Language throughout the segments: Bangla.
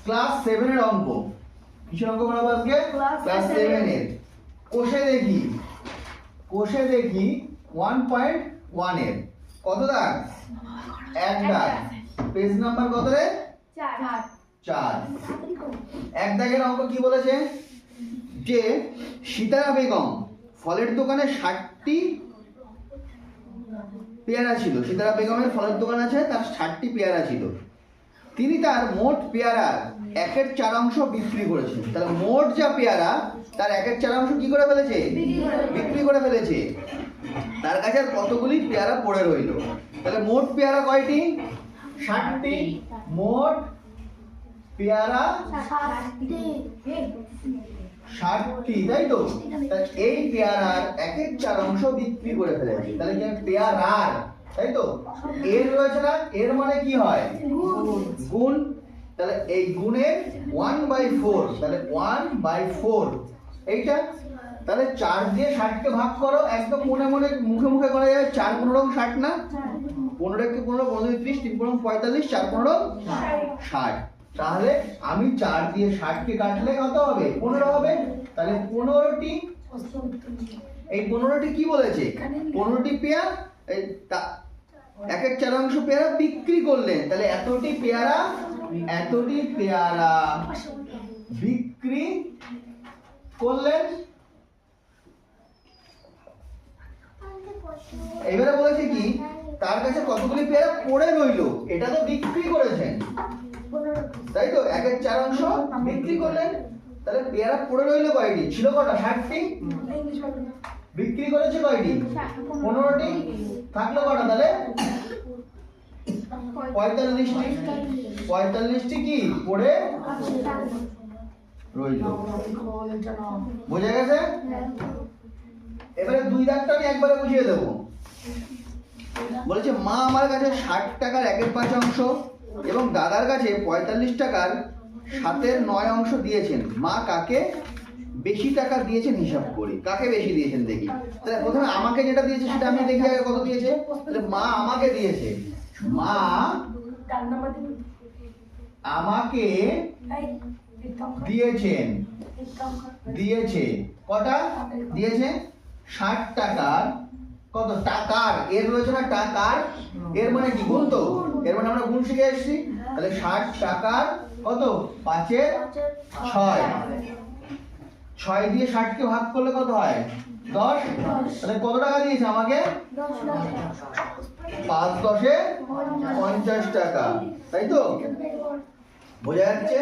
ক্লাস 7 এর অঙ্ক। কিসের অঙ্ক বানাবো আজকে? ক্লাস 7 এর। কোষে দেখি 1.1 এর কত দাগ? এক দাগ। পেজ নাম্বার কত রে? 4। এক দাগের অঙ্ক কি বলেছে? যে সীতারা বেগম ফলের দোকানে 60টি পেয়ারা ছিল। সীতারা বেগমের ফলের দোকান আছে, তার 60টি পেয়ারা ছিল। তিনি তার মোট পেয়ারার 1/4 বিক্রি করেছেন। তাহলে মোট যা পেয়ারা তার 1/4 কি করে ফেলেছে? বিক্রি করে ফেলেছে। তার কাছে আর কতগুলি পেয়ারা পড়ে রইল? তাহলে মোট পেয়ারা কয়টি? 60টি। মোট পেয়ারা 60টি, তাই তো? তাহলে এই পেয়ারার 1/4 বিক্রি করে ফেলেছে। তাহলে কি পেয়ারার, তাই তো? এর রয়েছে না, এর মানে কি হয়? গুণ। তাহলে এই গুণের 1/4, তাহলে 1/4 এইটা। তাহলে 4 দিয়ে 60 কে ভাগ করো। একদম মনে মনে মুখে মুখে করা যায়। 4 15 60 না? 15 কে 15 15 30 3 15 45 4 15 60। তাহলে আমি 4 দিয়ে 60 কে কাটলে কত হবে? 15 হবে। তাহলে 15টি, এই 15টি কি বলেছে? 15টি পেয়ারা 1/4 পেয়ারা বিক্রি করলেন। তাহলে এতটি পেয়ারা বিক্রি করলেন। এবারে বলেছে কি তার কাছে কতগুলি পেয়ারা পড়ে রইলো, এটা তো বিক্রি করেছেন, তাই তো? 1/4 বিক্রি করলেন। তাহলে পেয়ারা পড়ে রইলো কয়টি? ছিল কটা? 60টি। বিক্রি করেছে কয়টি? 15টি। থাকলো কটা? তাহলে 45টি। 45টি কি পড়ে রইলো। বোঝা গেছে? এবারে 2 দাগটা আমি একবারে বুঝিয়ে দেবো। বলেছে মা আমার কাছে 60 টাকার 1/5 এবং দাদার কাছে 45 টাকার 7/9 দিয়েছেন। মা কাকে বেশি টাকা দিয়েছেন হিসাব করি। কাকে বেশি দিয়েছেন দেখি। তাহলে প্রথমে আমাকে যেটা দিয়েছে সেটা আমি দেখি আগে কত দিয়েছে। তাহলে মা আমাকে দিয়েছে, মা আমাকে দিয়েছে কটা? দিয়েছে 60 টাকার কত? টাকার, এর রয়েছে না টাকার, এর মানে কি? গুণ তো। এর মানে আমরা গুণ শিখে এসেছি। তাহলে 60 টাকার কত? 5/6। 6 দিয়ে 60 কে ভাগ করলে কত হয়? 10। তাহলে কত টাকা দিয়েছে আমাকে? 5 10 50 টাকা, তাই তো? বোঝা যাচ্ছে?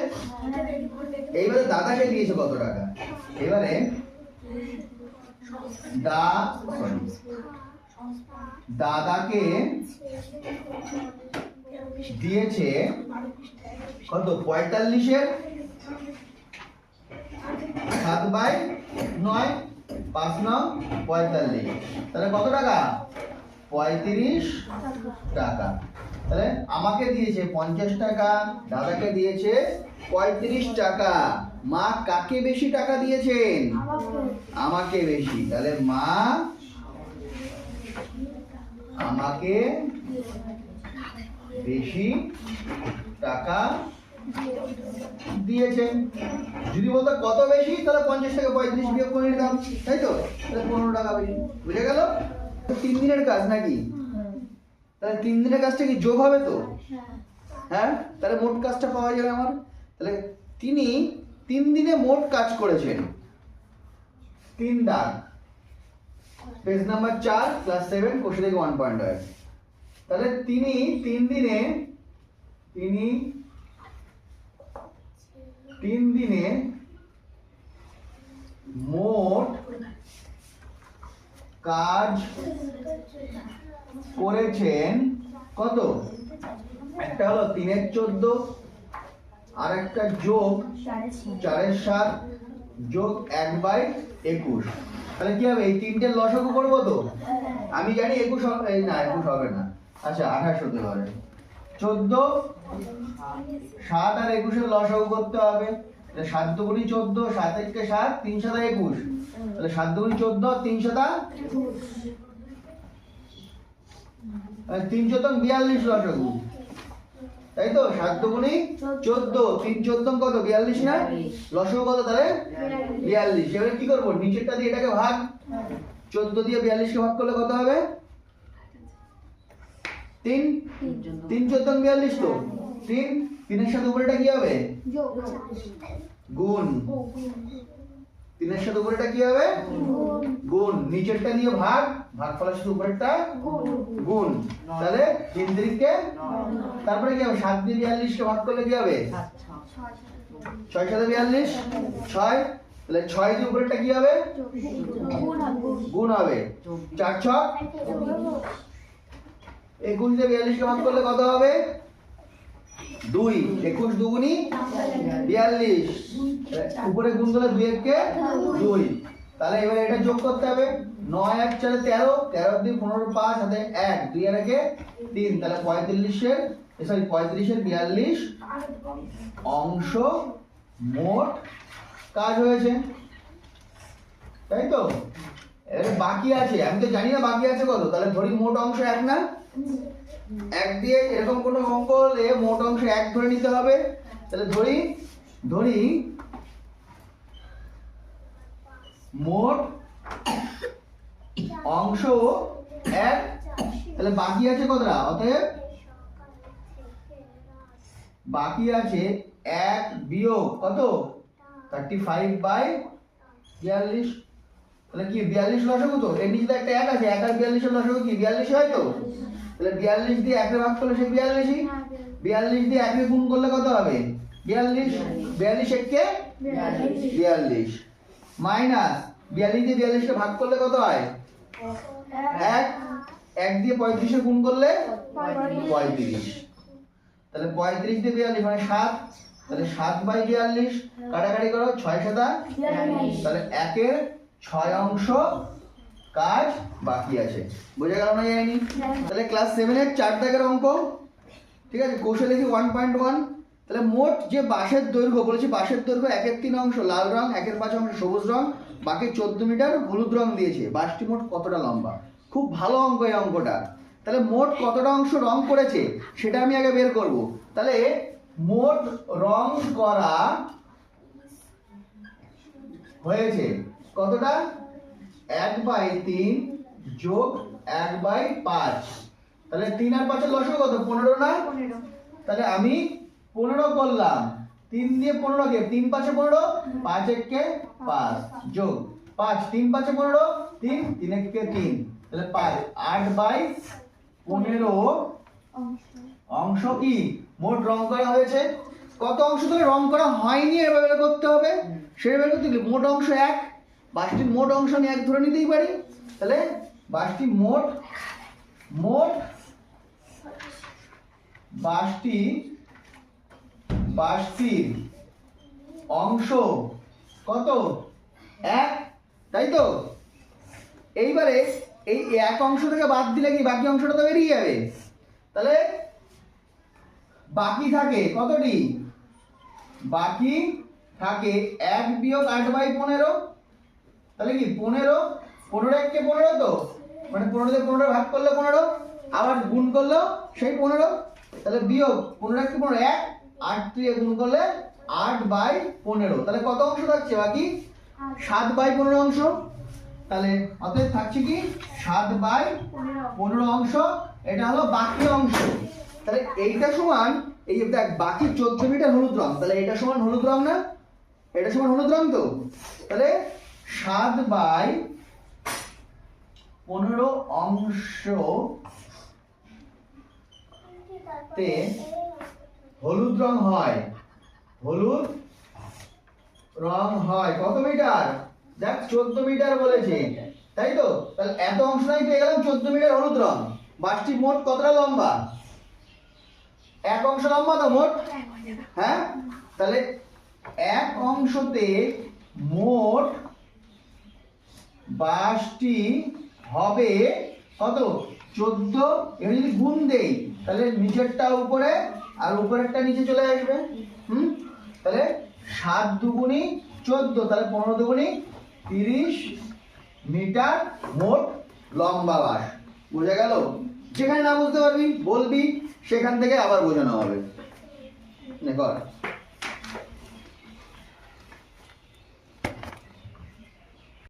এইবারে দাদাকে দিয়েছে কত টাকা? এবারে দাদাকে দিয়েছে কত? 45-এর 7/9, 5 9 45। তাহলে কত টাকা? 35 টাকা। তাহলে আমাকে দিয়েছে 50 টাকা, দাদাকে দিয়েছে 35 টাকা। মা কাকে বেশি টাকা দিয়েছেন? আমাকে বেশি। তাহলে মা আমাকে বেশি টাকা দিয়েছেন। যদি বলতো কত বেশি, তাহলে 50 থেকে 35 বিয়োগ করে নিতাম, তাই তো? তাহলে 15 টাকা বেশি। বুঝে গেল? 3 দিনের কাজ নাকি? তাহলে 3 দিনের কাজটা কি যোগ হবে তো? হ্যাঁ, তাহলে মোট কাজটা পাওয়া যাবে আমার। তাহলে তিনি 3 দিনে মোট কাজ করেছেন। 3 দাগ, পেজ নাম্বার 4, ক্লাস 7, কোষে দেখি 1.1। তাহলে তিনি 3 দিনে মোট কাজ করেছেন কত? একটা হলো 3/14, আর একটা যোগ 4/7 যোগ 1/21। তাহলে কি হবে? এই তিনটের লসাগু করবো তো? আমি জানি 21 হবে না, 21 হবে না। আচ্ছা 28 হতে পারে। 14, 7 আর 21 এর লসাগু করতে হবে। 7 দুগুণি 14, 7 1 7, 3 7 21। তাহলে 7 দুগুণি 14, 3 7 3 14 42 লসাগু। তাই তো 7 দুগুণী 14, 3 14 কত 42 না, লসাগু কত তাহলে 42। এবারে কি করব, নিচেরটা দিয়ে এটাকে ভাগ, 14 দিয়ে 42 কে ভাগ করলে কত হবে 3, 3 14 42 তো 3, 3 এর সাথে উপরেটা কি হবে গুণ, 3 এর সাথে উপরেটা কি হবে গুণ, নিচেরটা দিয়ে ভাগ, ভাগফলের সাথে উপরেরটা গুণ, তাহলে 3 3 কে, তারপরে কি হবে 7 দিয়ে 42 কে ভাগ করলে কি হবে 6 7 42 6, তাহলে 6 দিয়ে উপরেরটা কি হবে গুণ হবে, 4 6 21 দিয়ে 42 কে ভাগ করলে কত হবে 2, 21 দুগুণী 42, উপরে গুণ করলে 2 1 কে 2, তাহলে এবারে এটা যোগ করতে হবে, 9 1 4 13, 13 দিয়ে 15 5 হাতে 1, 2 আর 1 3, তাহলে 35 এর 42 অংশ মোট কাজ হয়েছে, তাই তো। এবারে বাকি আছে, আমি তো জানি না বাকি আছে কত, তাহলে ধরি মোট অংশ 1 না, 1 দিয়ে এরকম কোন অঙ্ক হলে মোট অংশ 1 ধরে নিতে হবে, তাহলে ধরি মোট অংশ 1, তাহলে বাকি আছে কতটা, অতএব বাকি আছে 1 বিয়োগ কত 35/42, তাহলে কি 42 লসাগু তো, এর নিচে তো একটা 1 আছে, 1 আর 42 এর লসাগু কি 42 হয় তো, তাহলে 42 দিয়ে 1 এর ভাগ করলে সেই 42ই, 42 দিয়ে 1 এর গুণ করলে কত হবে 42, 42 1 কে 42 মাইনাস 42 দিয়ে 42 কে ভাগ করলে কত হয় 1, 1 দিয়ে 35 এর গুণ করলে 35, তাহলে 35 দিয়ে 42 মানে 7, তাহলে 7/42 কাটাকাটি করো 6 7, তাহলে 1 এর 6 অংশ কাজ বাকি আছে, বোঝা গেল না যায়নি, তাহলে ক্লাস 7 এর 4 দাগের অঙ্ক, ঠিক আছে। কোষে লিখি 1.1, তাহলে মোট যে বাঁশের দৈর্ঘ্য বলেছি, বাঁশের দৈর্ঘ্য 1 এর 3 অংশ লাল রং, 1 এর 5 অংশ সবুজ রং, বাকি 14 মিটার হলুদ রং দিয়েছে, বাঁশটি মোট কতটা লম্বা। খুব ভালো অঙ্ক এই অঙ্কটা, তাহলে মোট কতটা অংশ রং করেছে সেটা আমি আগে বের করব, তাহলে মোট রং করা হয়েছে কতটা 1/3 যোগ 1/5, তাহলে 3 আর 5 এর লসাগু কত 15 না, তাহলে আমি 15 করলাম, 3 দিয়ে 15 কে 3 5 15, 5 1 কে 5 যোগ 5, 3 5 15, 3 3 1 কে 3, তাহলে 5 8/15 অংশ কি মোট রং করা হয়েছে। কত অংশ ধরে রং করা হয়নি এভাবে বের করতে হবে, সেটা বের করতে গেলে মোট অংশ 1, বাঁশটির মোট অংশ আমি 1 ধরে নিতেই পারি, তাহলে বাঁশটি বাঁশটির অংশ কত 1, তাই তো। এইবারে এই 1 অংশ থেকে বাদ দিলে কি বাকি অংশটা তো বেরিয়ে যাবে, তাহলে বাকি থাকে কতটি, বাকি থাকে 1 বিয়োগ 8/15, তাহলে কি 15, 15 1 কে 15 তো, মানে 15 দিয়ে 15 ভাগ করলে 15, আবার গুণ করলো সেই 15, তাহলে বিয়োগ 15 1 কে 15 1, 8 দিয়ে গুণ করলে 8/15, তাহলে কত অংশ থাকছে বাকি 7/15 অংশ, তাহলে অতএব থাকছে কি 7/15 অংশ, এটা হলো বাকি অংশ। তাহলে এইটা সমান, এই যে দেখ বাকি 14 মিটার হলুদ রং, তাহলে এটা সমান হলুদ রং না, এটা সমান হলুদ রং তো, তাহলে 7/15 অংশ তে হলুদ রং হয়, হলুদ রং হয় কত মিটার, দেখ 14 মিটার বলেছে, তাই তো। তাহলে এত অংশ নাই পেয়ে গেলাম 14 মিটার হলুদ রং, বাঁশটি মোট কতটা লম্বা 1 অংশ লম্বা তো মোট, হ্যাঁ, তাহলে 1 অংশতে মোট বাঁশটি হবে কত 14, এবার যদি গুণ দেই তাহলে নিচেরটা উপরে আর উপরেরটা নিচে চলে আসবে, তাহলে 7 দুগুণী 14, তাহলে 15 দুগুণী 30 মিটার মোট লম্বা বাঁশ, বোঝা গেল। যেখানে না বুঝতে পারবি বলবি, সেখান থেকে আবার বোঝানো হবে। নে কর